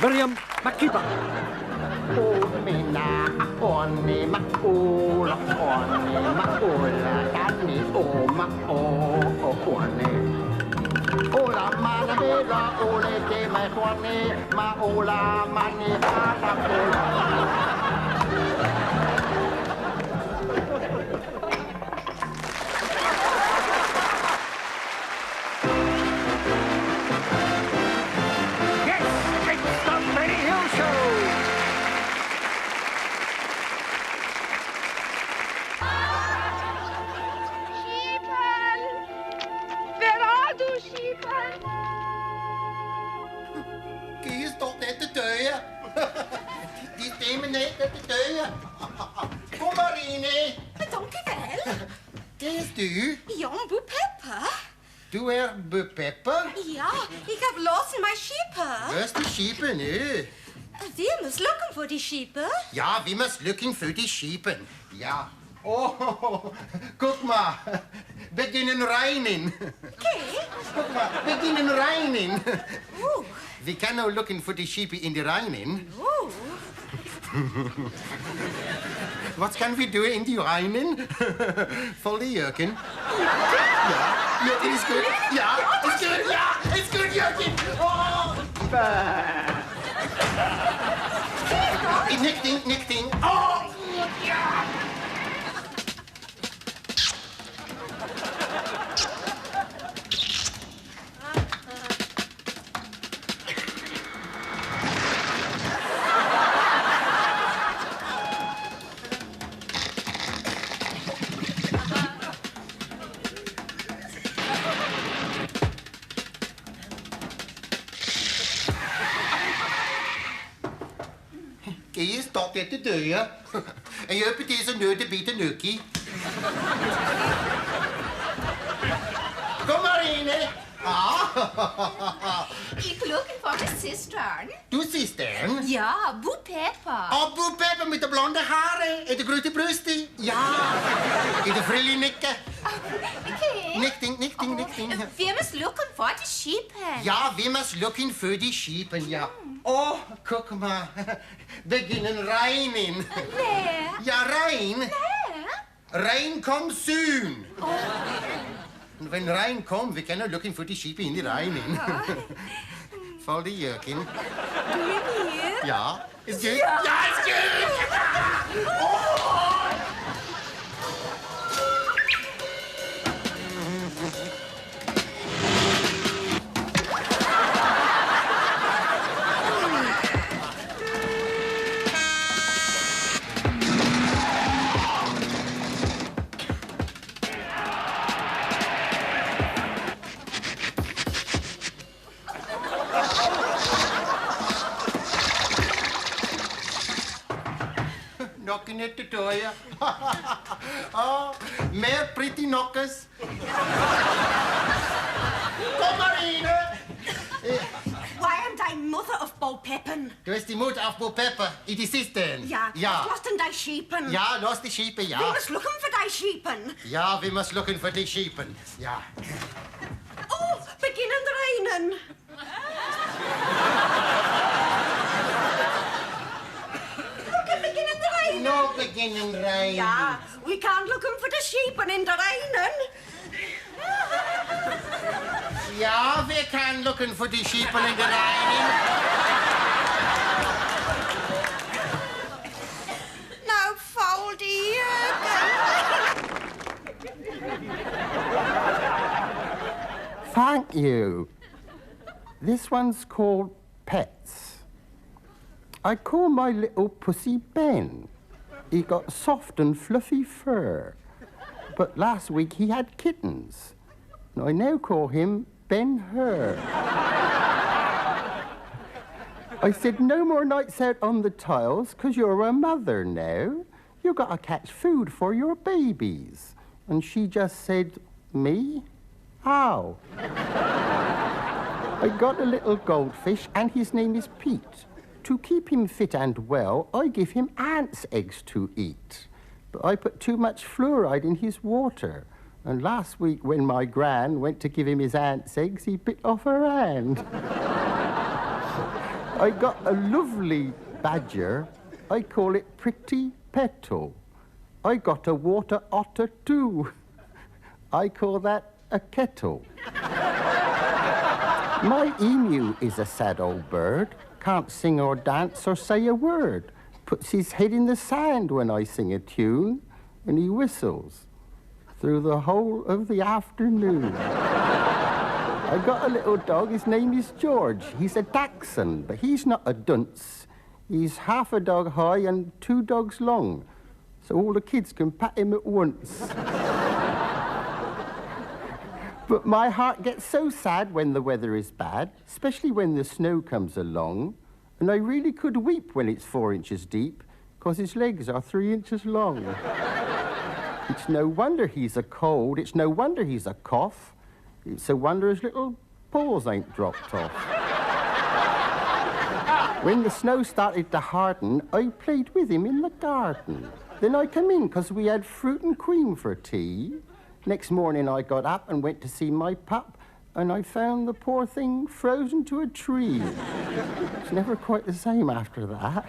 Miriam Makeba. Umina akoni makula koni makula tani oma okone. Ola mana bela ole te mai kone ma ola mani ala ola. Kom maar, Ine. Dank u wel. Kent u? Ja, Boe Pepper. Du er Pepper? Ja, ik heb los mijn sheepen. Waar is die sheepen nu? We moeten lukken voor die sheepen. Ja, we moeten lukken voor die sheepen. Ja. Oh, guck mal. Beginnen reinen. Kijk. Guck mal, beginnen reinen. Oeh. We can now looking for the sheepy in the reinen. Oeh. Wat can we do in die reinen? Vol de jurken. Ja, jurken is goed. Ja, is goed. Ja, is goed, jurken. Oh. Nichting. Oh, ja. Je staat at de deur. En je hebt deze nød bitte nukkie. Kom maar in, hè. Ik looking for my sister. Du sister? Ja, Boe Pepper. Oh, Boe Pepper met de blonde haren en de grote brusten. Ja. En de frille nikken. Okay. Nichting. We must looking for the sheepen. Ja, we must looking for die sheepen, ja. Oh, guck mal. Beginnen reinen. Nee. Ja, rein. Nee. Rain comes soon. Oh. When rain comes, we cannot looking for the sheep in the rain. Val die jurk in. Doe je hier? Ja. Is goed? Ja, is goed. Oh. Knocking at the door, ja. Oh, meer pretty knockers. Kom maar in, Why am I mother of Bo Peppen? Du bist die moeder of Bo Pepper. It is sister. Ja. Lost in die sheepen. Ja, lost die sheepen, ja. We must looking for die sheepen. Ja, we must looking for die sheepen. Ja. Oh, beginnen reinen. No beginnen rein. Ja, we can't looking for the sheepen in de reinen. Ja, we can looking for die sheepen in de reinen. Nou, val die Thank you. This one's called Pets. I call my little pussy Ben. He got soft and fluffy fur. But last week he had kittens. And I now call him Ben-Hur. I said, no more nights out on the tiles, 'cause you're a mother now. You gotta catch food for your babies. And she just said, me? How? I got a little goldfish, and his name is Pete. To keep him fit and well, I give him ants' eggs to eat. But I put too much fluoride in his water. And last week, when my gran went to give him his ants' eggs, he bit off her hand. I got a lovely badger. I call it Pretty Petal. I got a water otter too. I call that a kettle. My emu is a sad old bird. Can't sing or dance or say a word. Puts his head in the sand when I sing a tune, and he whistles through the whole of the afternoon. I got a little dog, his name is George. He's a dachshund, but he's not a dunce. He's half a dog high and 2 dogs long, so all the kids can pat him at once. But my heart gets so sad when the weather is bad, especially when the snow comes along, and I really could weep when it's 4 inches deep, 'cause his legs are 3 inches long. It's no wonder he's a cold, it's no wonder he's a cough. It's a wonder his little paws ain't dropped off. When the snow started to harden, I played with him in the garden. Then I come in 'cause we had fruit and cream for tea. Next morning I got up and went to see my pup, and I found the poor thing frozen to a tree. It's never quite the same after that.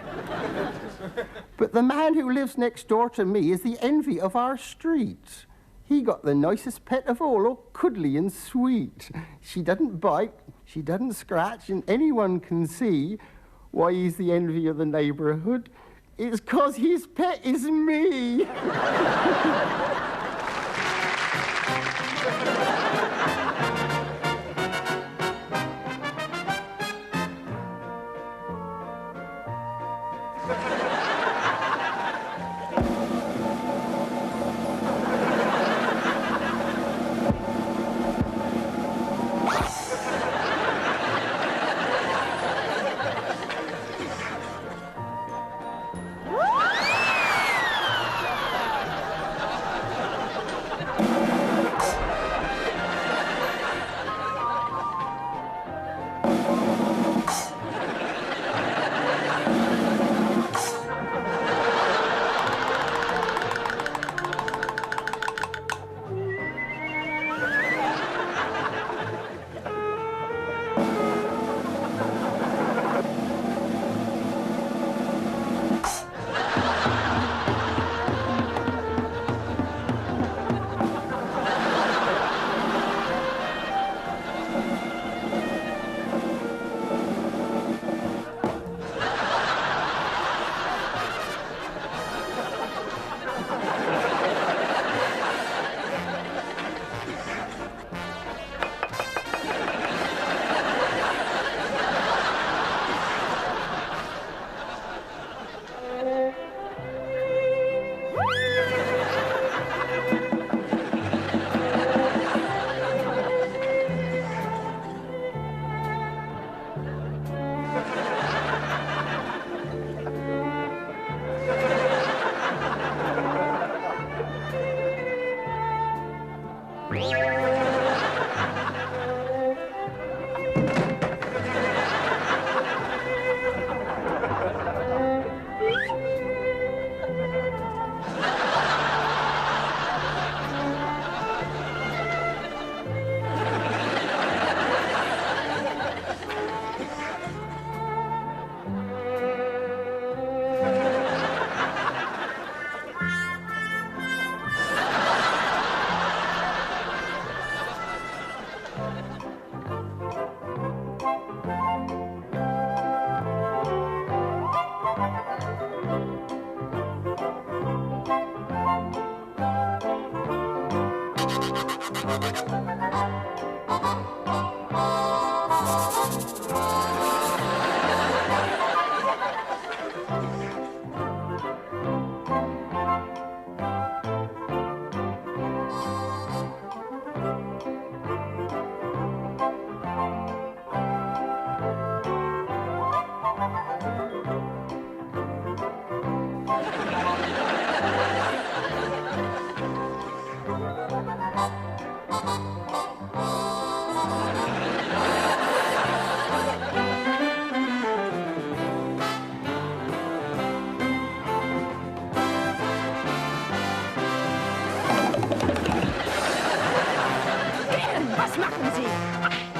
But the man who lives next door to me is the envy of our street. He got the nicest pet of all cuddly and sweet. She doesn't bite, she doesn't scratch, and anyone can see why he's the envy of the neighborhood. It's 'cause his pet is me.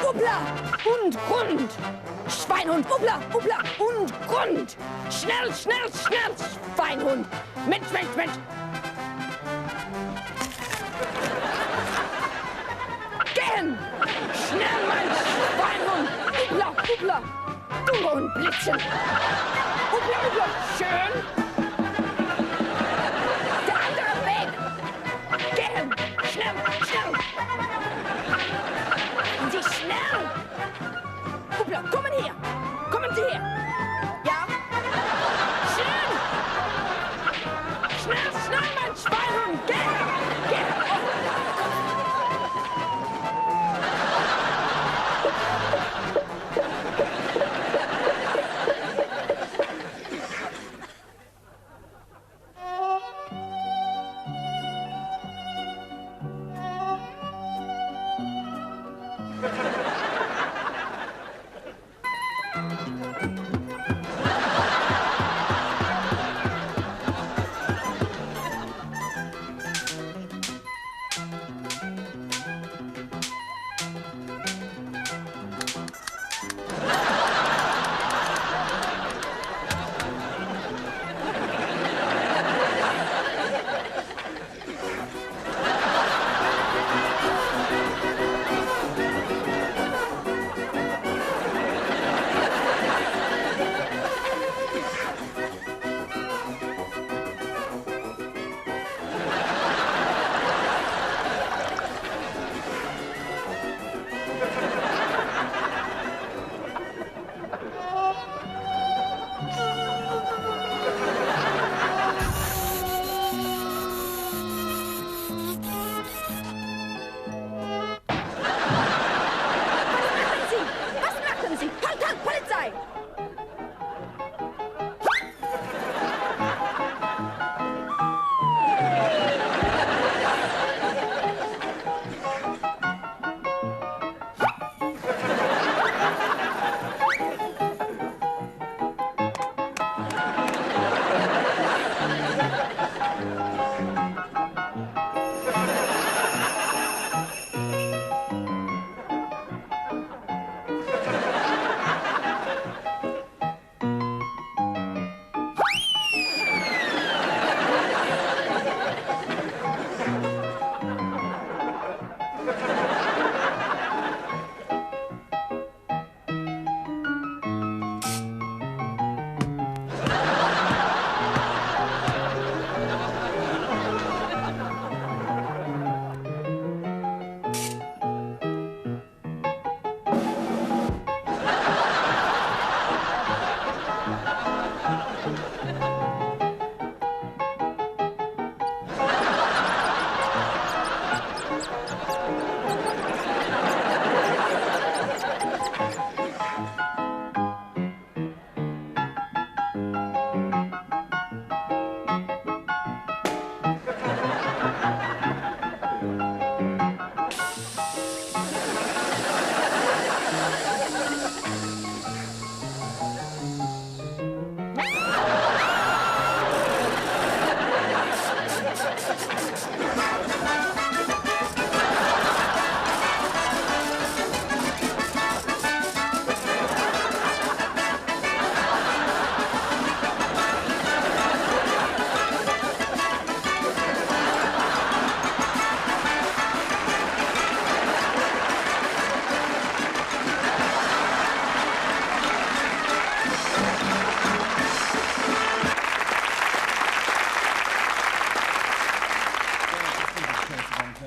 Wo bleiben Upla und Grund. Schweinhund, Upla, Upla und Grund. Schnell, schnell, schnell, Schweinhund. Mensch, Mensch, Mensch. Gehen! Schnell, mein Schweinhund. Upla, Upla. Dunge und Blitzen. Upla, Upla. Schön. Der andere Weg. Gehen! Schnell, schnell! Sie schnell! Hoppla, kommen her! Kommen Sie her! Ja? Schnell! Schnell, schnell, mein Schweinhund! Gehen! Gehen!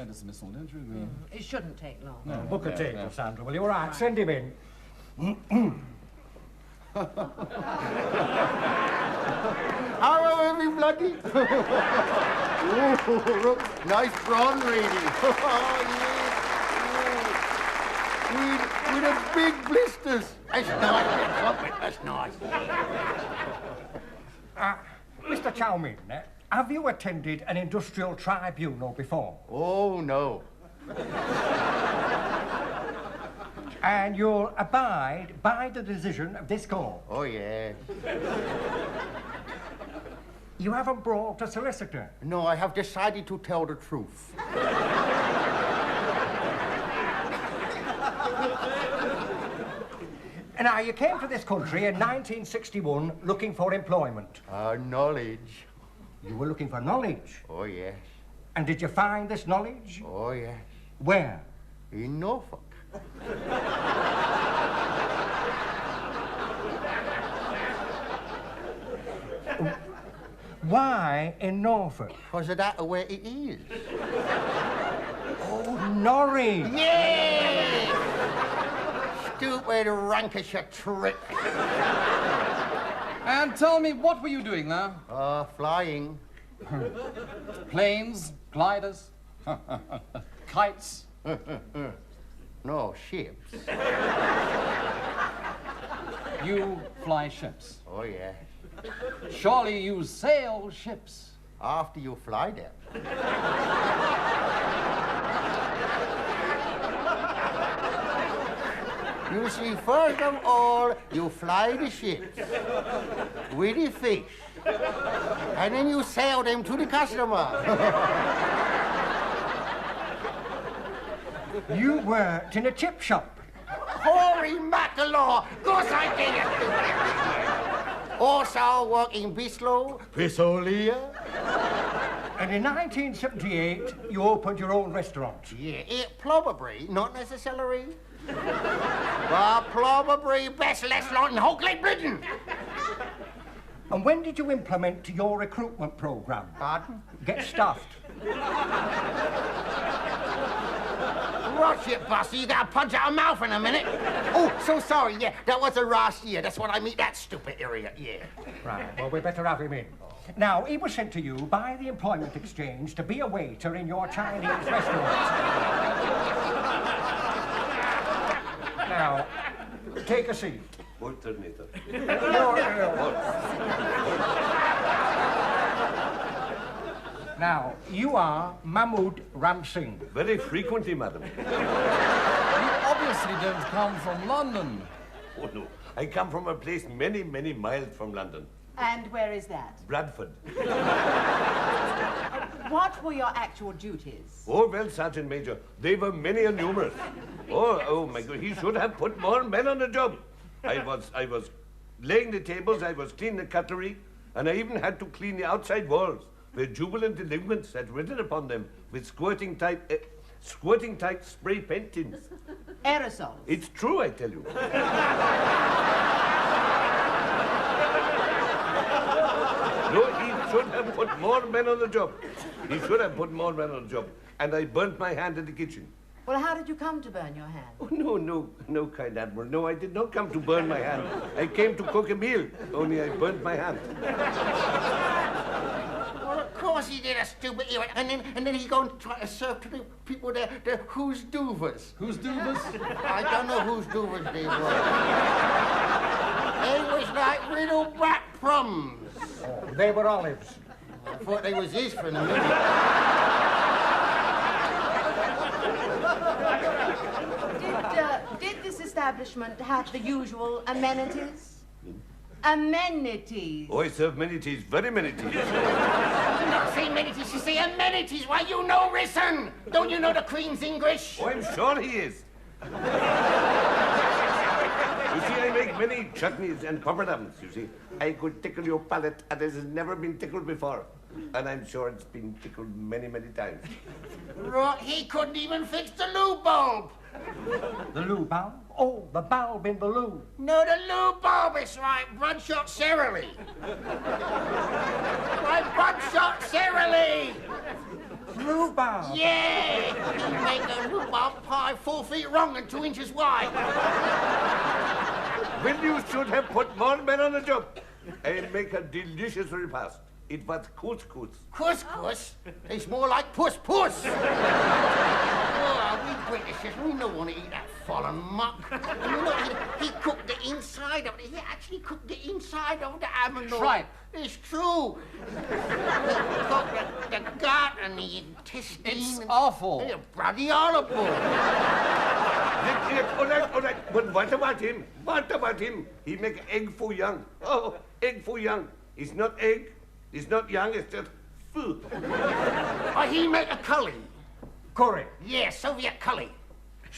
dismissal, don't you agree? It shouldn't take long. No. Book a table, Sandra, will you? All right, send him in. Hello, everybody. Ooh, look, nice prawn reading. With a big blisters. That's nice, that's nice. Mr. Chowmin, have you attended an industrial tribunal before? Oh, no. And you'll abide by the decision of this court? Oh, yeah. You haven't brought a solicitor? No, I have decided to tell the truth. Now, you came to this country in 1961 looking for employment. Knowledge. You were looking for knowledge. Oh, yes. And did you find this knowledge? Oh, yes. Where? In Norfolk. Why in Norfolk? Because of that where it is. Oh, Norwich. Yeah! Stupid Lancashire trick. And tell me, what were you doing there? Flying. Planes, gliders, kites. No, ships. You fly ships. Oh, yes. Surely you sail ships. After you fly them. You see, first of all, you fly the ships with the fish, and then you sell them to the customer. You worked in a chip shop. Holy mackerel! Of course I did it! Also work in Bistro, Pistolia. And in 1978, you opened your own restaurant. Yeah, probably, not necessarily. But probably best restaurant in whole Great Britain. And when did you implement your recruitment program? Pardon? Get stuffed. Watch it, Buster. You gotta punch out a mouth in a minute. Oh, so sorry. Yeah, that was the last year. That's what I mean. That stupid area. Yeah. Right, well, we better have him in. Now, he was sent to you by the Employment Exchange to be a waiter in your Chinese restaurant. Now, take a seat. Now, you are Mahmood Ram Singh. Very frequently, madam. You obviously don't come from London. Oh, no. I come from a place many, many miles from London. And where is that? Bradford. What were your actual duties? Oh, well, Sergeant Major, they were many and numerous. Oh, my God, he should have put more men on the job. I was laying the tables, I was cleaning the cutlery, and I even had to clean the outside walls where jubilant delinquents had written upon them with squirting type spray paint tins. Aerosols. It's true, I tell you. No, he should have put more men on the job. He should have put more men on the job. And I burnt my hand in the kitchen. Well, how did you come to burn your hand? Oh, no, kind Admiral. No, I did not come to burn my hand. I came to cook a meal, only I burnt my hand. Well, of course he did, a stupid idiot. And then he go and try to serve to the people the who's doovers. Who's doovers? I don't know whose doovers they were. They was like little black plums. Oh, they were olives. I thought they was his for a minute. Did this establishment have the usual amenities? Amenities. Oh, I serve many teas, very many teas. You not say amenities, you say amenities. Why, you know, listen. Don't you know the Queen's English? Oh, I'm sure he is. You see, I make many chutneys and papadums, you see. I could tickle your palate as it has never been tickled before. And I'm sure it's been tickled many, many times. Right, he couldn't even fix the loo bulb. The loo bulb? Oh, the bulb in the loo. No, the loo bulb is right. Bloodshot Sara Lee. Right, Bloodshot Sara Lee. Loo bulb? Yeah. He make a loo bulb pie 4 feet long and 2 inches wide. Well, you should have put more men on the job. And make a delicious repast. It was couscous. Couscous? It's more like puss-puss. Oh, we Britishers, we don't want to eat that fallen muck. And you know, he cooked the inside of it. He actually cooked the inside of the aminos. Tripe. It's true. He cooked the gut and the intestine. It's awful. It's bloody horrible. All right. But what about him? What about him? He make egg foo young. Oh, egg foo young. It's not egg. It's not young. It's just food. Or he make a curry. Curry. Yeah, Soviet curry.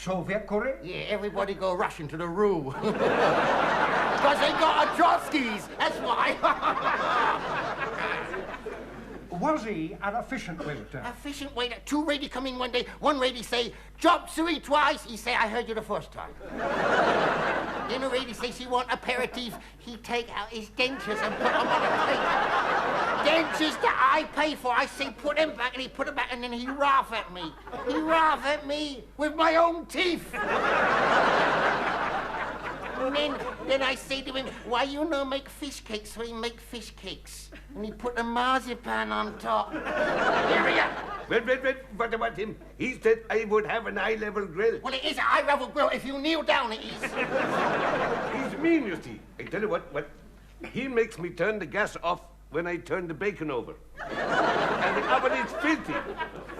Soviet curry? Yeah, everybody go rushing to the room. Because they got a Trotsky's, that's why. Was he an efficient waiter? Efficient waiter. Two lady come in one day. One lady say, "Drop suey twice." He say, "I heard you the first time." Then a lady say she want aperitif. He take out his dentures and put them on a plate. Dentures that I pay for. I say, "Put them back," and he put them back, and then he laugh at me. He laugh at me with my own teeth. And then I say to him, "Why you no make fish cakes?" So he make fish cakes. And he put a marzipan on top. Here we are. Wait, what about him? He said I would have an eye-level grill. Well, it is an eye-level grill. If you kneel down, it is. He's mean, you see. I tell you what, he makes me turn the gas off when I turn the bacon over. And the oven is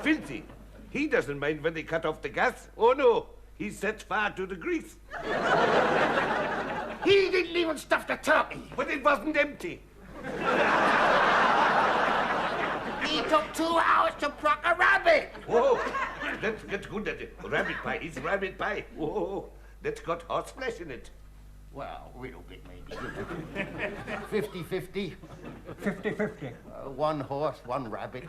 filthy. He doesn't mind when they cut off the gas. Oh, no. He sets fire to the grease. He didn't even stuff the turkey. But it wasn't empty. He took 2 hours to pluck a rabbit. Whoa, that's good. Rabbit pie. It's rabbit pie. Whoa, that's got horse flesh in it. Well, a little bit, maybe. 50-50. 50-50. One horse, one rabbit.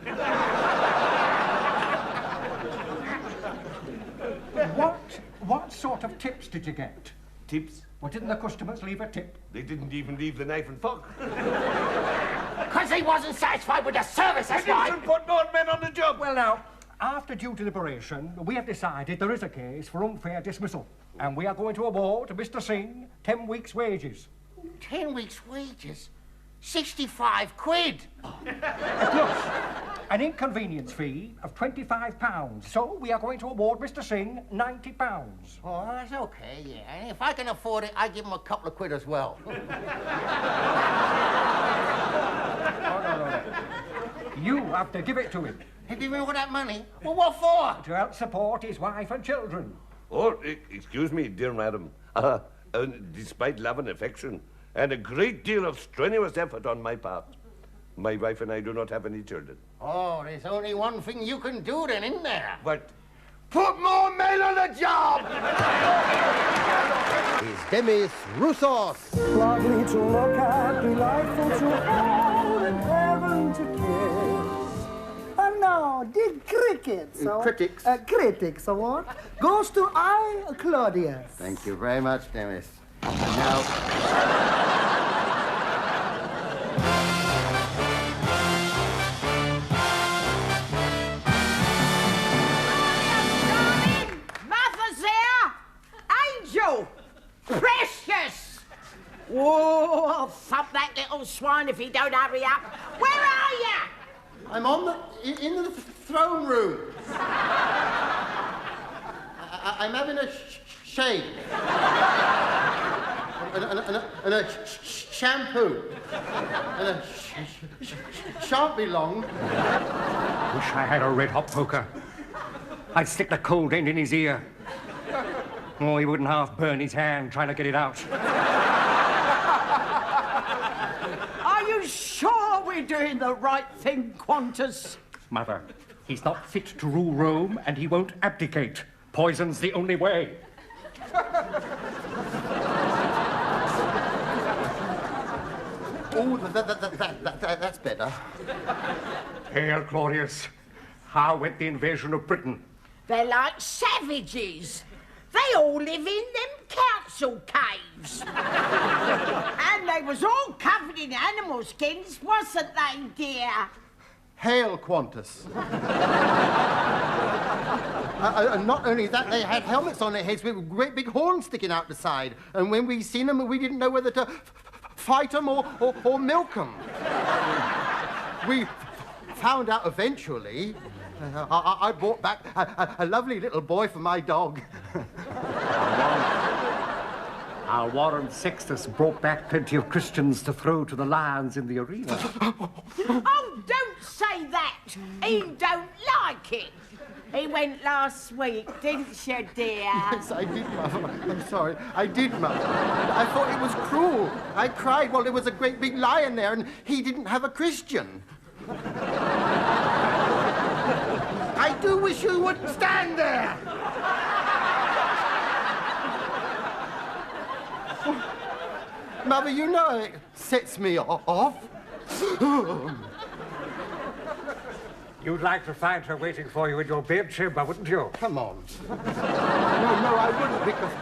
What sort of tips did you get? Tips? Well, didn't the customers leave a tip? They didn't even leave the knife and fork. Because he wasn't satisfied with the service, that's I why. didn't put more men on the job. Well, now, after due deliberation, we have decided there is a case for unfair dismissal. And we are going to award Mr. Singh 10 weeks' wages. 10 weeks' wages? 65 quid. Plus, an inconvenience fee of £25. So we are going to award Mr. Singh £90. Oh, that's okay, yeah. And if I can afford it, I give him a couple of quid as well. No. You have to give it to him He give me all that money? Well, what for? to help support his wife and children. Oh, excuse me, dear madam. Despite love and affection, and a great deal of strenuous effort on my part, my wife and I do not have any children. Oh, there's only one thing you can do then, isn't there? What? Put more men on the job! It's Demis Roussos. Lovely to look at, delightful to hold, and heaven to kiss. And now, the Critics Award goes to I, Claudius. Thank you very much, Demis. Now... Precious! Whoa, I'll thump that little swine if he don't hurry up. Where are you? I'm in the throne room. I'm having a shave. and a shampoo. And a shan't be long. Wish I had a red-hot poker. I'd stick the cold end in his ear. Oh, he wouldn't half burn his hand trying to get it out. Are you sure we're doing the right thing, Qantas? Mother, he's not fit to rule Rome, and he won't abdicate. Poison's the only way. Oh, that's better. Hail, Claudius. How went the invasion of Britain? They're like savages. They all live in them council caves. And they was all covered in animal skins, wasn't they, dear? Hail, Qantas. And not only that, they had helmets on their heads with great big horns sticking out the side. And when we seen them, we didn't know whether to fight them or milk them. We found out eventually. I brought back a lovely little boy for my dog. Our Warren Sextus brought back plenty of Christians to throw to the lions in the arena. Oh, don't say that. He don't like it. He went last week, didn't you, dear? Yes, I did, Mother. I'm sorry. I did, Mother. I thought it was cruel. I cried while there was a great big lion there and he didn't have a Christian. I do wish you wouldn't stand there. Mother, you know it sets me off. You'd like to find her waiting for you in your bedchamber, wouldn't you? Come on. No, I wouldn't, because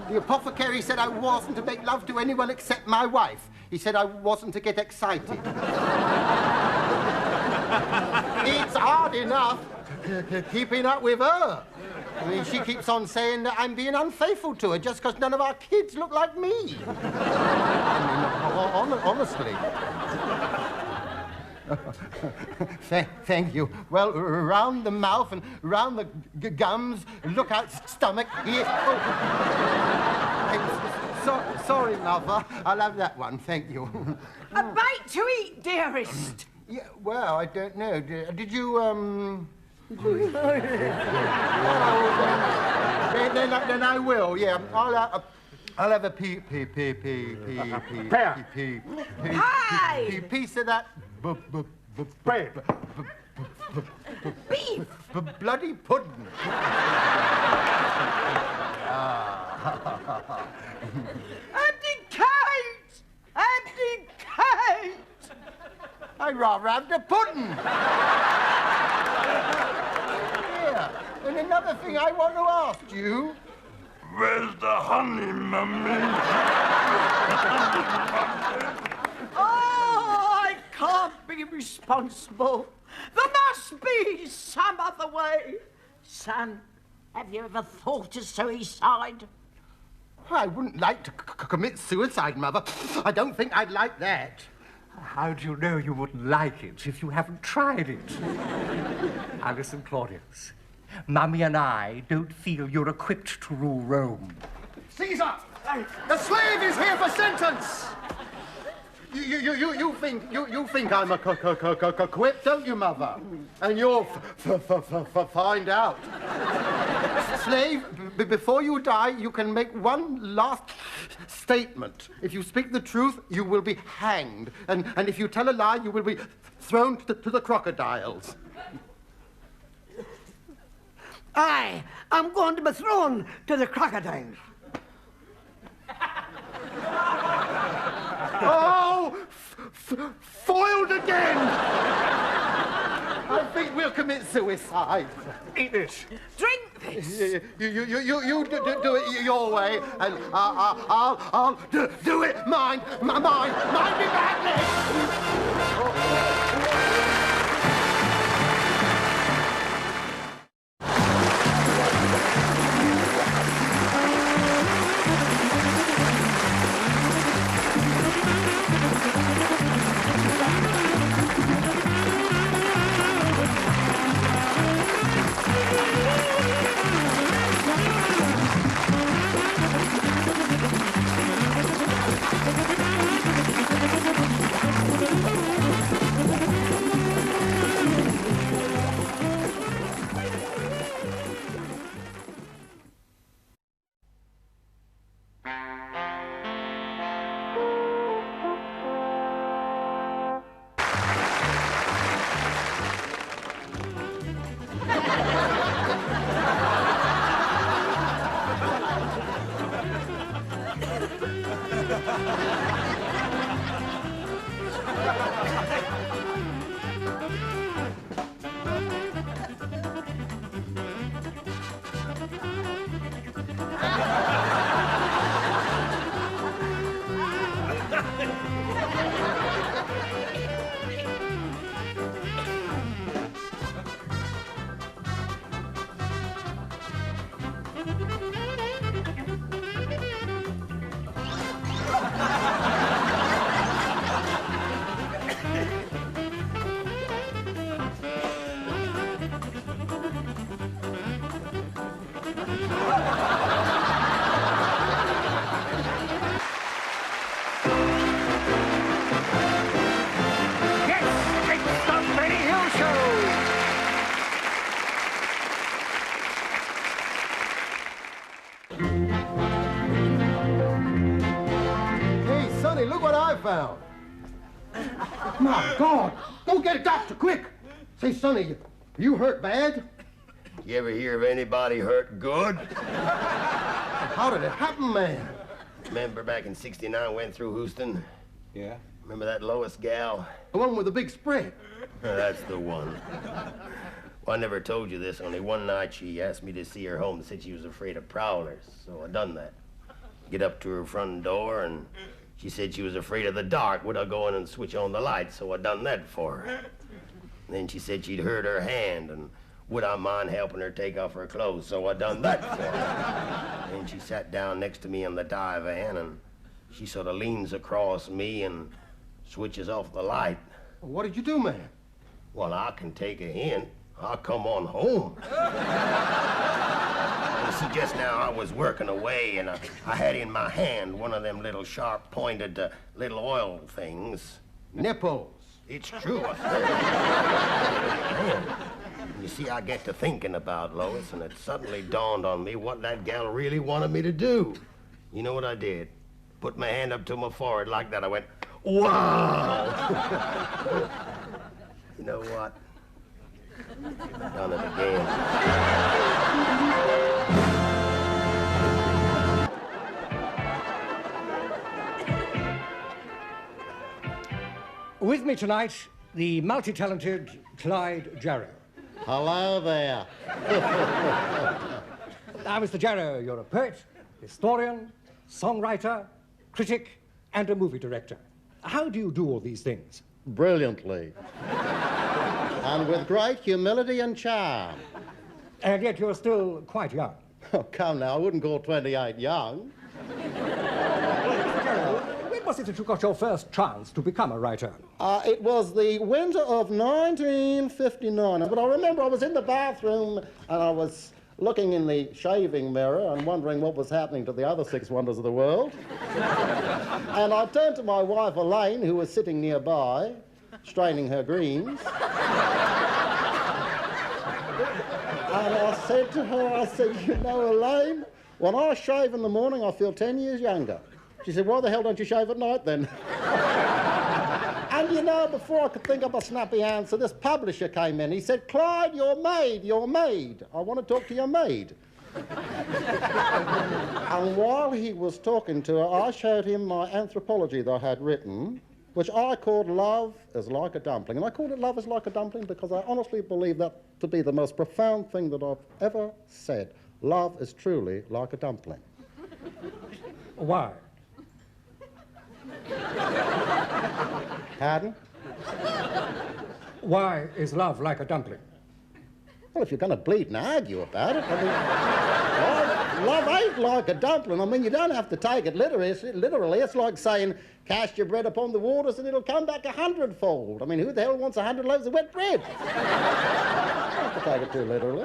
the apothecary said I wasn't to make love to anyone except my wife. He said I wasn't to get excited. It's hard enough keeping up with her. I mean, she keeps on saying that I'm being unfaithful to her just because none of our kids look like me. I mean, honestly. Thank you. Well, round the mouth and round the gums, look out, stomach. Sorry, Mother. I'll have that one, thank you. A bite to eat, dearest. Yeah, well, I don't know. Did you, Then I will, yeah. I'll have a piece of that Bread. Beef. Bloody pudding. Abdicate! Abdicate! I'd rather have the pudding. Yeah. And another thing I want to ask you. Where's the honey, Mummy? Oh, I can't be responsible. There must be some other way. Son, have you ever thought of suicide? I wouldn't like to commit suicide, Mother. I don't think I'd like that. How do you know you wouldn't like it if you haven't tried it? Now listen, Claudius. Mummy and I don't feel you're equipped to rule Rome. Caesar! The slave is here for sentence! You think I'm equipped, don't you, Mother? And you'll find out. Slave, before you die, you can make one last statement. If you speak the truth, you will be hanged. And if you tell a lie, you will be thrown to the crocodiles. I'm going to be thrown to the crocodiles. Oh, foiled again! I think we'll commit suicide. Eat this. Drink this. You do it your way, and I'll do it mine. Mine me badly. Look what I found. My God, go get a doctor, quick. Say, Sonny, you hurt bad? You ever hear of anybody hurt good? How did it happen, man? Remember back in '69 went through Houston? Yeah? Remember that Lois gal? The one with the big spread. That's the one. Well, I never told you this. Only one night she asked me to see her home and said she was afraid of prowlers. So I done that. Get up to her front door and she said she was afraid of the dark. Would I go in and switch on the lights? So I done that for her. Then she said she'd hurt her hand and would I mind helping her take off her clothes? So I done that for her. Then she sat down next to me in the divan and she sort of leans across me and switches off the light. What did you do, man? Well, I can take a hint. I'll come on home. You see, just now I was working away and I had in my hand one of them little sharp-pointed little oil things. Nipples. It's true. You see, I get to thinking about Lois, and it suddenly dawned on me what that gal really wanted me to do. You know what I did? Put my hand up to my forehead like that. I went, wow! You know what? I've done it again. With me tonight, the multi-talented Clyde Jarrow. Hello there. Now, Mr. Jarrow, you're a poet, historian, songwriter, critic, and a movie director. How do you do all these things? Brilliantly. And with great humility and charm. And yet you're still quite young. Oh, come now, I wouldn't call 28 young. When was it that you got your first chance to become a writer? It was the winter of 1959. But I remember I was in the bathroom and I was looking in the shaving mirror and wondering what was happening to the other 6 wonders of the world. And I turned to my wife, Elaine, who was sitting nearby, straining her greens. And I said to her, you know, Elaine, when I shave in the morning, I feel 10 years younger. She said, why the hell don't you shave at night then? And you know, before I could think of a snappy answer, this publisher came in. He said, Clyde, your maid. I want to talk to your maid. And while he was talking to her, I showed him my anthropology that I had written, which I called Love is Like a Dumpling. And I called it Love is Like a Dumpling because I honestly believe that to be the most profound thing that I've ever said. Love is truly like a dumpling. Why? Pardon? Why is love like a dumpling? Well, if you're going to bleed and argue about it, I mean, love ain't like a dumpling. I mean, you don't have to take it literally. It's like saying, cast your bread upon the waters and it'll come back 100-fold. I mean, who the hell wants 100 loaves of wet bread? You don't have to take it too literally.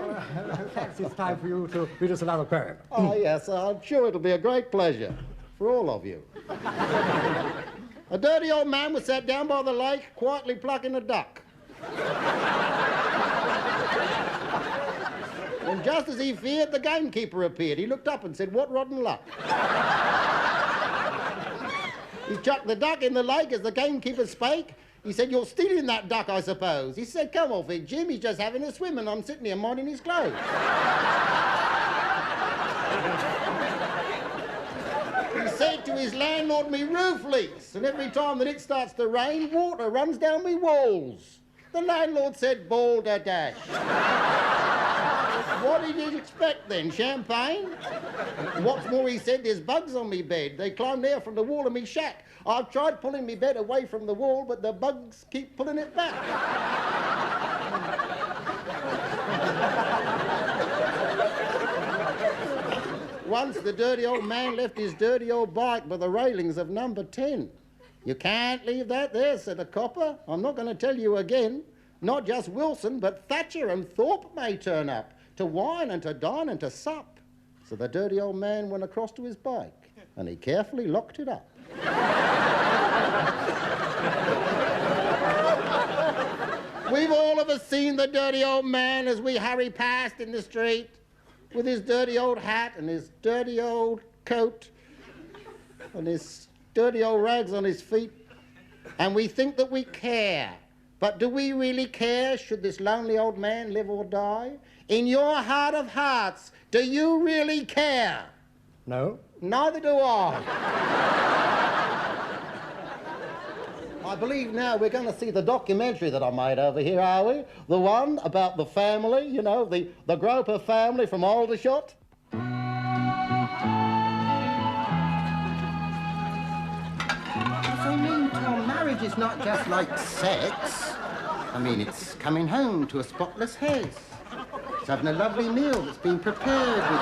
Perhaps it's time for you to read us another poem. Oh, yes, I'm sure it'll be a great pleasure for all of you. A dirty old man was sat down by the lake, quietly plucking a duck. And just as he feared, the gamekeeper appeared. He looked up and said, what rotten luck. He chucked the duck in the lake as the gamekeeper spake. He said, you're stealing that duck, I suppose. He said, come off it, Jim. He's just having a swim and I'm sitting here minding his clothes. He said to his landlord, me roof leaks, and every time that it starts to rain, water runs down me walls. The landlord said, balderdash. What did you expect then, champagne? What's more, he said, there's bugs on me bed. They climb there from the wall of me shack. I've tried pulling me bed away from the wall, but the bugs keep pulling it back. Once the dirty old man left his dirty old bike by the railings of number 10. You can't leave that there, said the copper. I'm not going to tell you again. Not just Wilson, but Thatcher and Thorpe may turn up to wine and to dine and to sup. So the dirty old man went across to his bike and he carefully locked it up. We've all of us seen the dirty old man as we hurry past in the street with his dirty old hat and his dirty old coat and his dirty old rags on his feet, and we think that we care. But do we really care should this lonely old man live or die? In your heart of hearts, do you really care? No. Neither do I. I believe now we're going to see the documentary that I made over here, are we? The one about the family, you know, the Groper family from Aldershot. I mean, Tom, marriage is not just like sex. I mean, it's coming home to a spotless house. It's having a lovely meal that's been prepared with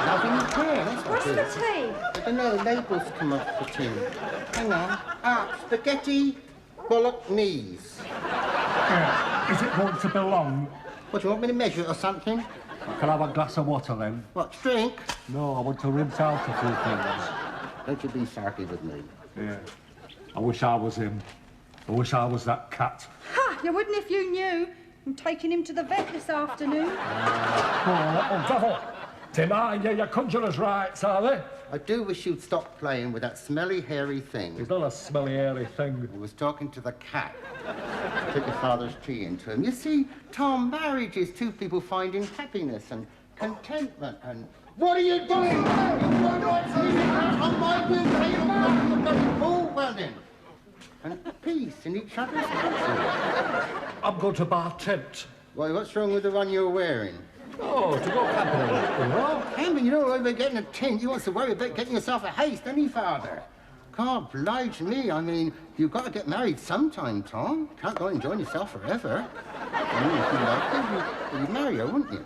loving care. That's What's it the is. tea? I don't know, labels come off the tin. Hang on. Spaghetti bolognese. Is it going to be long? What, do you want me to measure it or something? Can I have a glass of water then? What, drink? No, I want to rinse out a few things. Don't you be sarky with me. Yeah. I wish I was him. I wish I was that cat. Ha! You wouldn't if you knew. I'm taking him to the vet this afternoon. Oh, devil! Deny you your conjurer's rights, are they? I do wish you'd stop playing with that smelly, hairy thing. He's not a smelly, hairy thing. I was talking to the cat. Took your father's tea into him. You see, Tom, marriage is two people finding happiness and contentment and... What are you doing? You're not sleeping on my window. You're not the full wedding. And peace in each other's country. I'm going to buy a tent. Why, what's wrong with the one you're wearing? Oh, to go camping. Well, camping, you don't worry about getting a tent. You want to worry about getting yourself a house, doesn't he, Father? God oblige me. I mean, you've got to get married sometime, Tom. Can't go enjoying yourself forever. I mean, if you like her, you'd marry her, wouldn't you?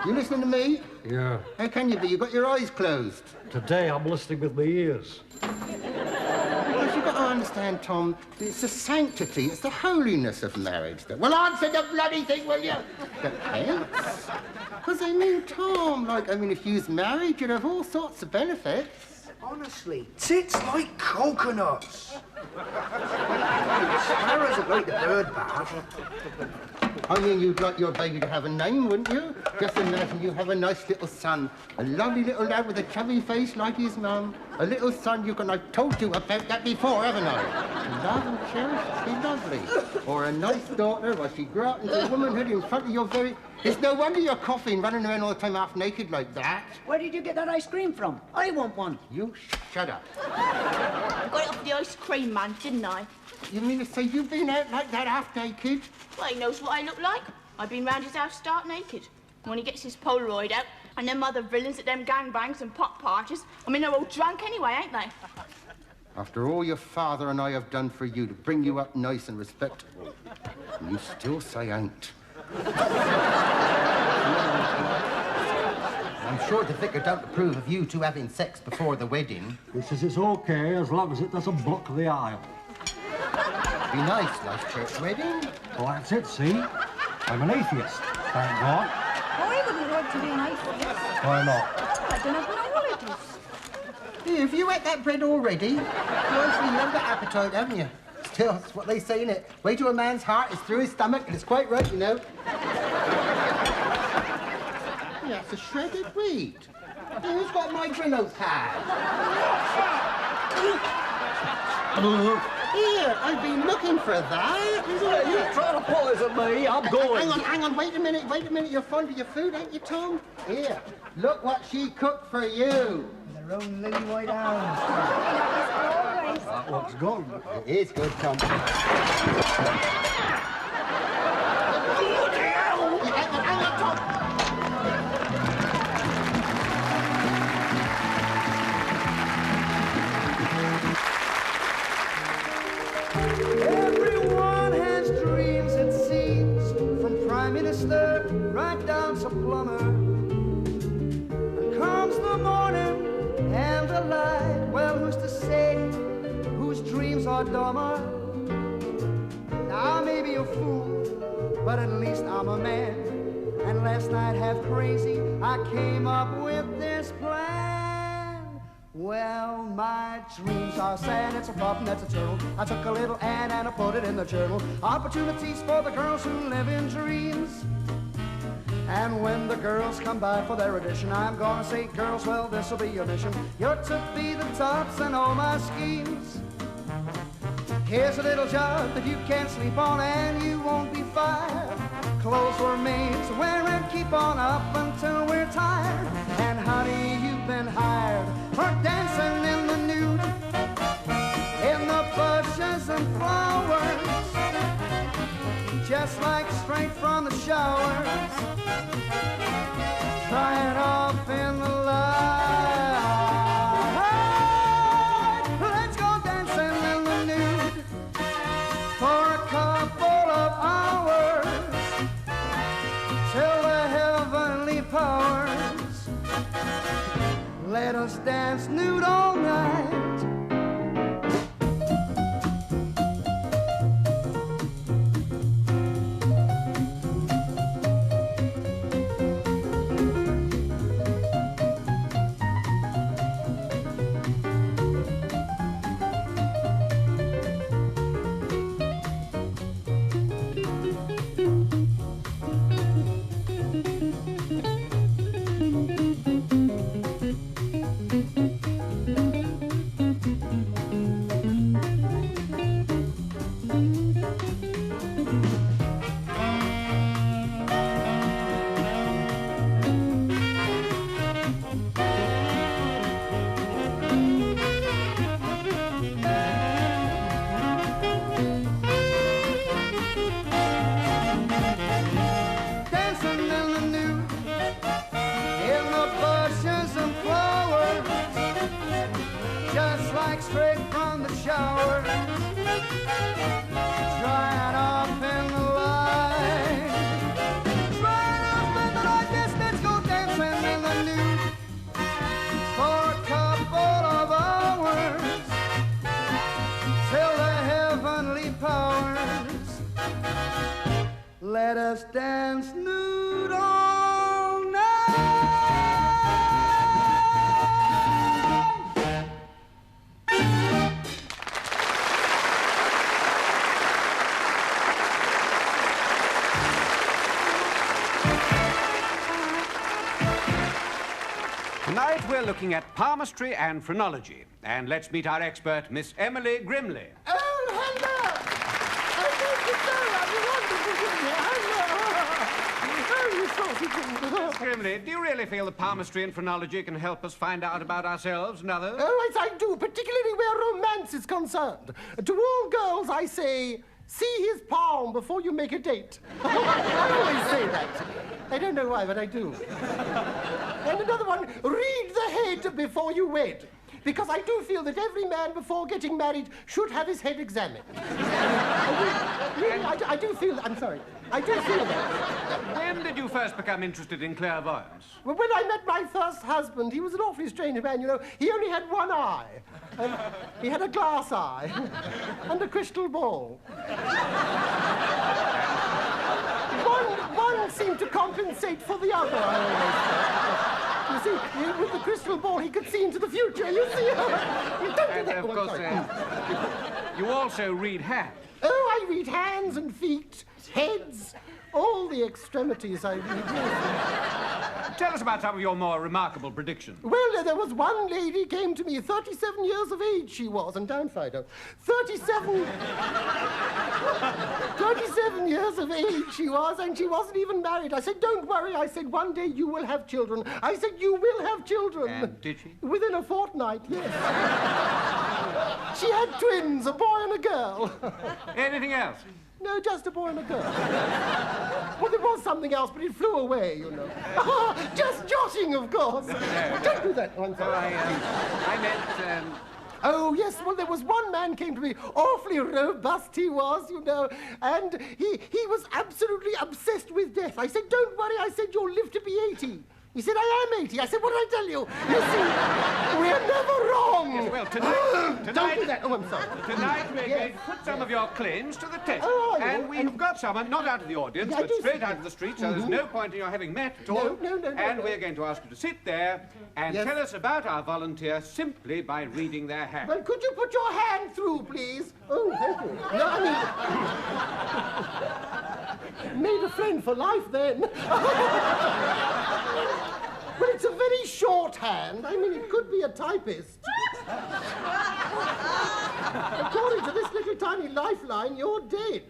You listening to me? Yeah. How can you be? You've got your eyes closed. Today I'm listening with my ears. Because you've got to understand, Tom, it's the sanctity, it's the holiness of marriage that... Well, answer the bloody thing, will you? That counts. Because, I mean, Tom, if you was married, you'd have all sorts of benefits. Honestly, tits like coconuts. Sparrows are like the bird bath. I mean, you'd like your baby to have a name, wouldn't you? Just imagine you have a nice little son, a lovely little lad with a chubby face like his mum, a little son you can... I've told you about that before, haven't I? Love and cherish, be lovely. Or a nice daughter, well, she grew up into womanhood in front of your very... It's no wonder you're coughing, running around all the time half naked like that. Where did you get that ice cream from? I want one. You shut up. I got it off the ice cream man, didn't I? You mean to say you've been out like that half naked? Well, he knows what I look like. I've been round his house stark naked. When he gets his Polaroid out, and them other villains at them gangbangs and pop parties, I mean, they're all drunk anyway, ain't they? After all your father and I have done for you to bring you up nice and respectable, and you still say ain't. I'm sure the vicar don't approve of you two having sex before the wedding. He says it's okay as long as it doesn't block the aisle. Be nice church wedding. Well, that's it, see? I'm an atheist, thank God. I wouldn't like to be an atheist. Why not? I don't have no holidays. Hey, have you ate that bread already? You obviously love that appetite, haven't you? Still, that's what they say, innit? Way to a man's heart is through his stomach, and it's quite right, you know. Yeah, it's a shredded wheat. Hey, who's got my Drino pad? Here, I've been looking for that. You trying to poison me? I'm going. Hang on, wait a minute. You're fond of your food, ain't you, Tom? Here, look what she cooked for you. Their own lily white arms. That looks good. It is good, Tom. Hang on, Tom. Everyone has dreams, it seems, from Prime Minister right down to plumber. And comes the morning and the light. Well, who's to say whose dreams are dumber? Now, I may be a fool, but at least I'm a man. And last night, half crazy, I came up with this plan. Well, my dreams are sad, it's a problem, that's a turtle. I took a little ad and I put it in the journal. Opportunities for the girls who live in dreams. And when the girls come by for their audition, I'm gonna say, girls, well, this'll be your mission. You're to be the tops in all my schemes. Here's a little job that you can't sleep on and you won't be fired. Clothes were made to wear and keep on up until we're tired. And honey, you've been hired. Let us dance nude all night. Let us dance nude all night. Tonight we're looking at palmistry and phrenology. And let's meet our expert, Miss Emily Grimley. Oh, hello! Miss Grimley, do you really feel that palmistry and phrenology can help us find out about ourselves and others? Oh, yes, I do, particularly where romance is concerned. To all girls, I say, see his palm before you make a date. I always say that. I don't know why, but I do. And another one, read the head before you wed. Because I do feel that every man before getting married should have his head examined. I do feel that. I'm sorry. I do feel that. When did you first become interested in clairvoyance? Well, when I met my first husband, he was an awfully strange man, you know. He only had one eye. He had a glass eye and a crystal ball. One seemed to compensate for the other, I always thought. You see, with the crystal ball, he could see into the future, you see. You don't do that. Of course, you also read hands. Oh, I read hands and feet, heads, all the extremities I read. Yes. Tell us about some of your more remarkable predictions. Well, there was one lady came to me, 37 years of age she was, and down, Fido. 37 years of age she was, and she wasn't even married. I said, don't worry. I said, one day you will have children. I said, you will have children. And did she? Within a fortnight, yes. She had twins, a boy and a girl. Anything else? No, just a boy and a girl. Well, there was something else, but it flew away, you know. Just jotting, of course. Don't do that. Oh, I'm sorry. I meant... Oh, yes, well, there was one man came to me, awfully robust he was, you know, and he was absolutely obsessed with death. I said, don't worry, I said, you'll live to be 80. He said, I am 80. I said, what did I tell you? You see, we're never wrong. Yes, well, tonight... Don't do that. Oh, I'm sorry. Tonight we're going to put some of your claims to the test. Oh, and we've got someone, not out of the audience, but straight out of the street, so there's no point in your having met at all. No. And we're going to ask you to sit there and tell us about our volunteer simply by reading their hand. Well, could you put your hand through, please? Oh, thank you. No, I mean... Made a friend for life, then. Well, it's a very short hand. I mean, it could be a typist. According to this little tiny lifeline, you're dead.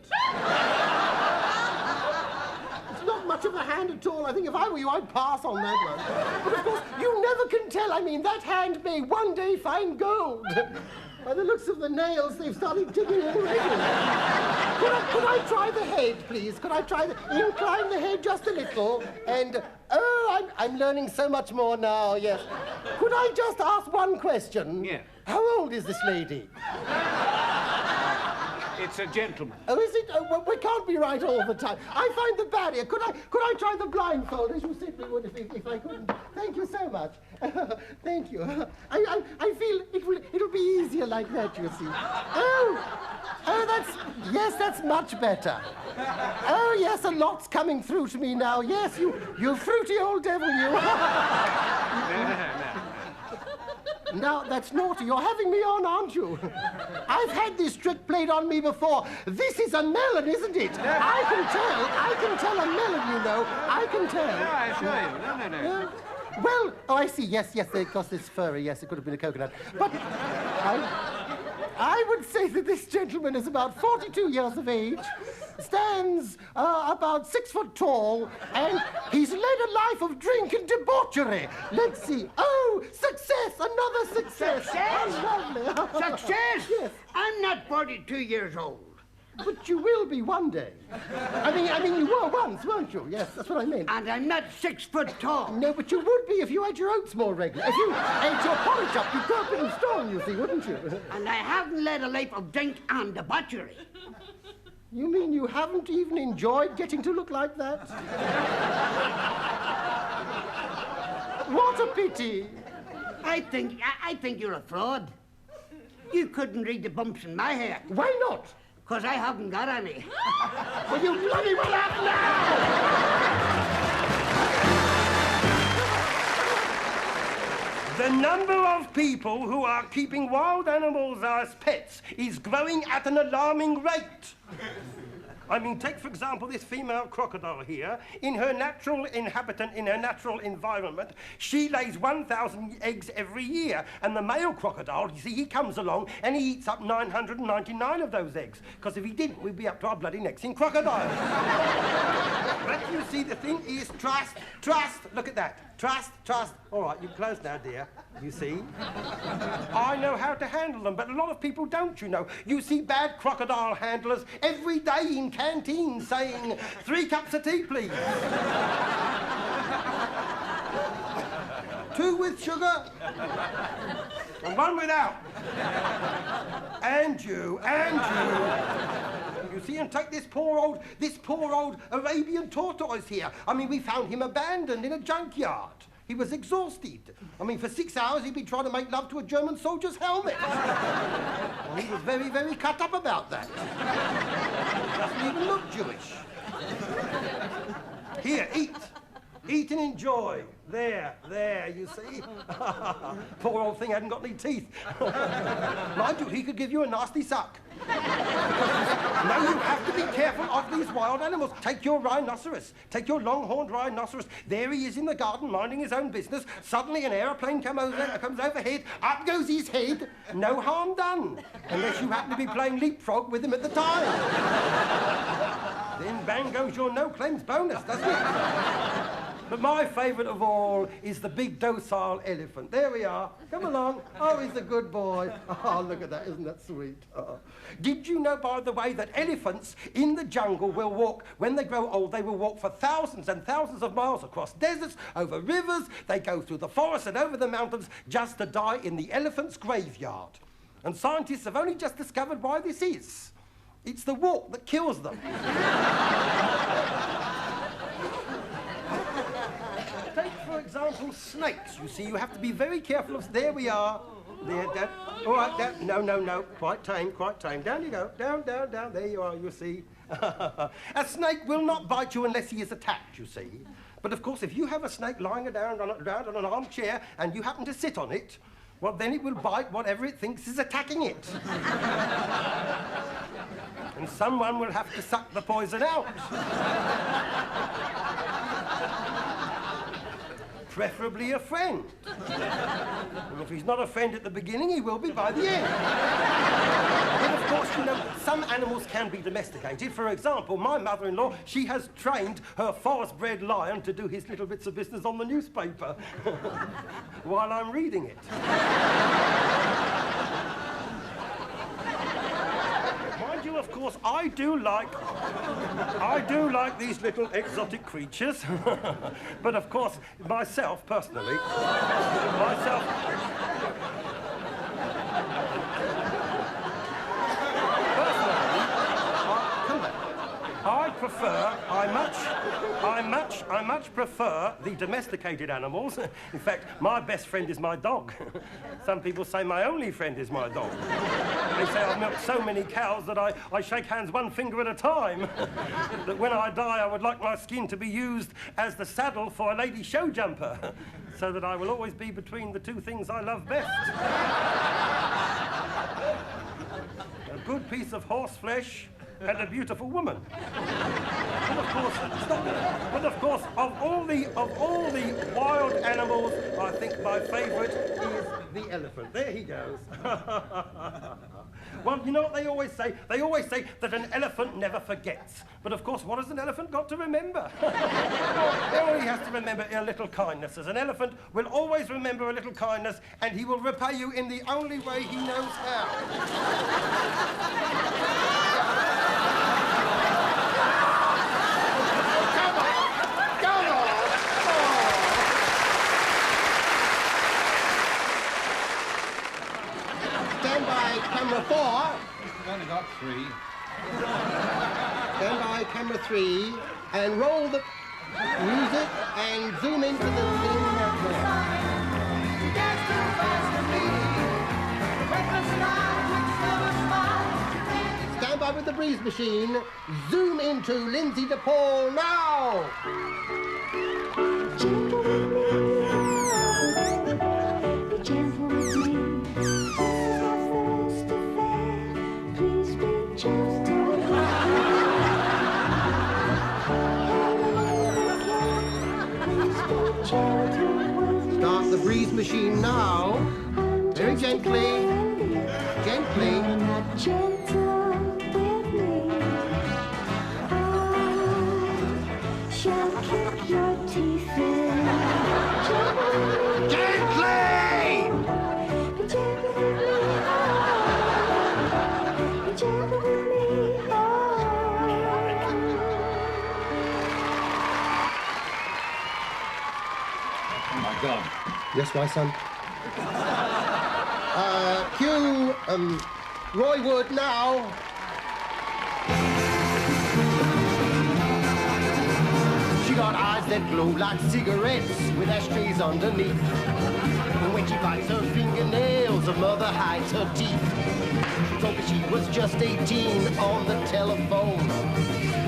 It's not much of a hand at all. I think if I were you, I'd pass on that one. But, of course, you never can tell. I mean, that hand may one day find gold. By the looks of the nails, they've started digging already. Could I try the head, please? Could I try incline the head just a little? And, oh, I'm learning so much more now, yes. Could I just ask one question? Yes. How old is this lady? It's a gentleman. Oh, is it? Oh, well, we can't be right all the time. I find the barrier. Could I try the blindfold, as you simply would if I couldn't? Thank you so much. Thank you. I feel it'll be easier like that, you see. That's much better. Oh, yes, a lot's coming through to me now. Yes, you fruity old devil, you. Now, that's naughty. You're having me on, aren't you? I've had this trick played on me before. This is a melon, isn't it? I can tell a melon, you know. I can tell. No, I assure you. No. Well, oh, I see. Yes, because it's furry. Yes, it could have been a coconut. But I would say that this gentleman is about 42 years of age, stands about 6 foot tall, and he's led a life of drink and debauchery. Let's see. Oh, success! Another success! Success? Lovely. Success? Yes. I'm not 42 years old. But you will be one day. I mean, you were once, weren't you? Yes, that's what I meant. And I'm not 6 foot tall. No, but you would be if you had your oats more regular. If you ate your porridge up, you'd go up in strong, you see, wouldn't you? And I haven't led a life of drink and debauchery. You mean you haven't even enjoyed getting to look like that? What a pity. I think you're a fraud. You couldn't read the bumps in my hair. Why not? Because I haven't got any. Well, you bloody well have now! The number of people who are keeping wild animals as pets is growing at an alarming rate. I mean, take, for example, this female crocodile here. In her natural inhabitant, in her natural environment, she lays 1,000 eggs every year. And the male crocodile, you see, he comes along and he eats up 999 of those eggs. Because if he didn't, we'd be up to our bloody necks in crocodiles. But you see, the thing is trust. Look at that. Trust. All right, you're close now, dear. You see? I know how to handle them, but a lot of people don't, you know. You see bad crocodile handlers every day in canteens saying, 3 cups of tea, please. 2 with sugar. And 1 without. And you. You see, and take this poor old Arabian tortoise here. I mean, we found him abandoned in a junkyard. He was exhausted. I mean, for 6 hours he'd been trying to make love to a German soldier's helmet. Well, he was very, very cut up about that. Doesn't even look Jewish. Here, eat. Eat and enjoy. There, you see. Poor old thing hadn't got any teeth. Mind you, he could give you a nasty suck. Now you have to be careful of these wild animals. Take your rhinoceros. Take your long-horned rhinoceros. There he is in the garden, minding his own business. Suddenly an aeroplane comes overhead. Up goes his head. No harm done. Unless you happen to be playing leapfrog with him at the time. Then bang goes your no-claims bonus, doesn't it? But my favourite of all is the big docile elephant. There we are. Come along. Oh, he's a good boy. Oh, look at that. Isn't that sweet? Oh. Did you know, by the way, that elephants in the jungle will walk, when they grow old, they will walk for thousands and thousands of miles across deserts, over rivers, they go through the forests and over the mountains just to die in the elephant's graveyard. And scientists have only just discovered why this is. It's the walk that kills them. For example, snakes. You see, you have to be very careful of... There we are. There. All right, down. No. Quite tame. Down you go. Down. There you are, you see. A snake will not bite you unless he is attacked, you see. But, of course, if you have a snake lying down on an armchair and you happen to sit on it, well, then it will bite whatever it thinks is attacking it. And someone will have to suck the poison out. Preferably a friend. And if he's not a friend at the beginning, he will be by the end. Then, of course, you know, some animals can be domesticated. For example, my mother-in-law, she has trained her forest-bred lion to do his little bits of business on the newspaper while I'm reading it. Mind you, of course, I do like these little exotic creatures. But, of course, myself, personally, much prefer the domesticated animals. In fact, my best friend is my dog. Some people say my only friend is my dog. They say I've milked so many cows that I shake hands one finger at a time. That when I die, I would like my skin to be used as the saddle for a lady show jumper, so that I will always be between the two things I love best. A good piece of horse flesh and a beautiful woman. But of course, of all the wild animals, I think my favourite is the elephant. There he goes. Well, you know what they always say? They always say that an elephant never forgets. But of course, what has an elephant got to remember? He only has to remember a little kindness. As an elephant will always remember a little kindness, and he will repay you in the only way he knows how. Stand by camera 4. We've only got 3. Stand by camera 3 and roll the music and zoom into the scene right there. Stand by with the breeze machine. Zoom into Lindsay DePaul now. Start the breeze machine now. Very gently. Gently. God. Yes, my son. Cue Roy Wood now. She got eyes that glow like cigarettes with ashtrays underneath. And when she bites her fingernails, her mother hides her teeth. She told me she was just 18 on the telephone.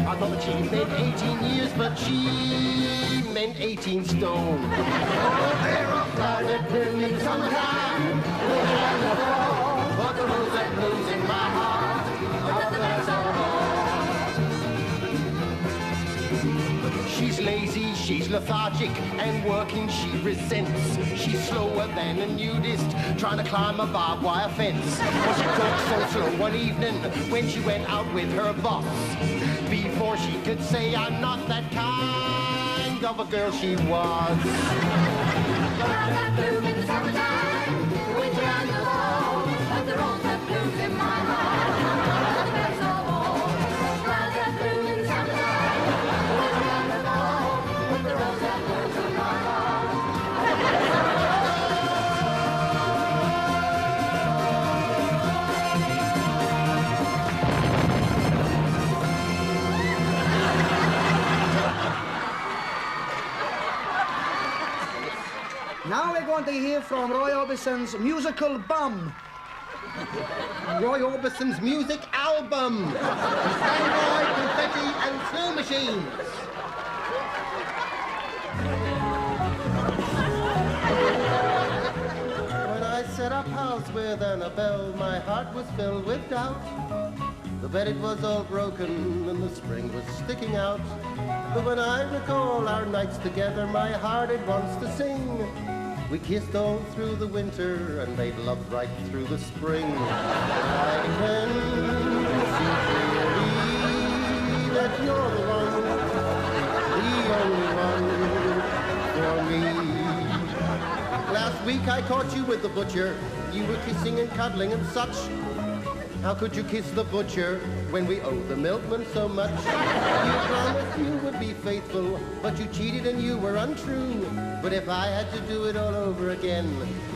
I thought that she meant 18 years, but she meant 18 stone. Oh, there are flowers that bloom in the summertime, but the rose that blooms in my heart, she's lazy, she's lethargic, and working she resents. She's slower than a nudist trying to climb a barbed wire fence. Well, she talked so slow one evening when she went out with her boss. Before she could say I'm not that kind of a girl, she was. Flowers that bloom in the summertime, the winter and the fall, but the rose that blooms in my heart, the best of all. Flowers that bloom in the summertime, the winter and the fall, but the rose that blooms in my heart. Now we're going to hear from Roy Orbison's musical Bum. Roy Orbison's music album. Standby, confetti, and snow machines. When I set up house with Annabelle, my heart was filled with doubt. The bed it was all broken and the spring was sticking out. But when I recall our nights together, my heart it wants to sing. We kissed all through the winter and made love right through the spring. I can see clearly that you're the only one for me. Last week I caught you with the butcher. You were kissing and cuddling and such. How could you kiss the butcher when we owe the milkman so much? You promised you would be faithful, but you cheated and you were untrue. But if I had to do it all over again,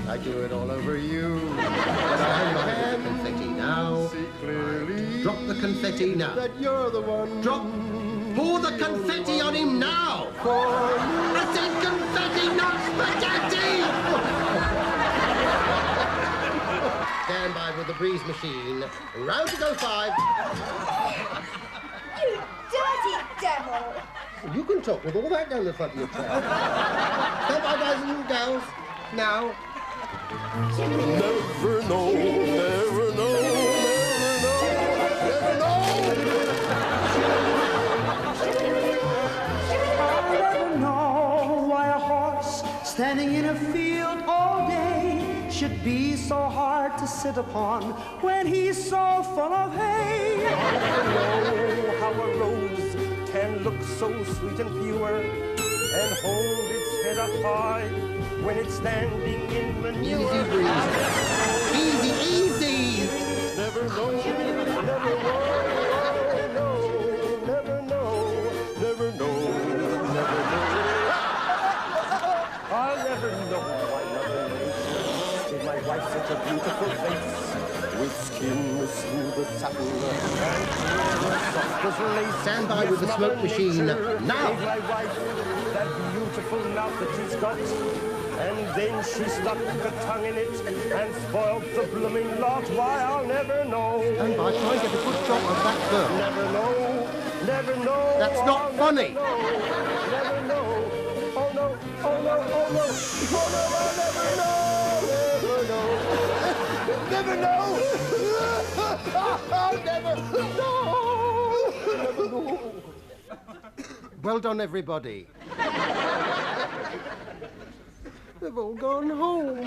I'd do it all over you. But I can confetti now. See clearly. Drop the confetti now. That you're the one. Drop. Pour the confetti on him now! I said confetti, not spaghetti! Stand by with the breeze machine. Round to go 5. You dirty devil! You can talk with all that down the front of your chair. Stand by, guys and girls. Now. Never know, never know, never know, I'll never know why a horse standing in a field all day should be so hard to sit upon when he's so full of hay. I'll never know how a rose can look so sweet and pure and hold its head up high when it's standing in manure. Easy, breeze. Easy, easy. Never know, never know, never know, never know, never know. I'll never know why another race gave my wife such a beautiful face, with skin as smooth as satin and soft as lace. Stand by with the smoke machine now. Gave my wife that beautiful mouth that she's got. And then she stuck her tongue in it and spoiled the blooming lot. Why, I'll never know. Stand by, try and get a good shot of that girl. Never know, never know. That's not funny. Never know. Oh no, oh no, oh no. Oh no, I'll never know. Never know. I'll never know. Never know. Well done, everybody. They've all gone home.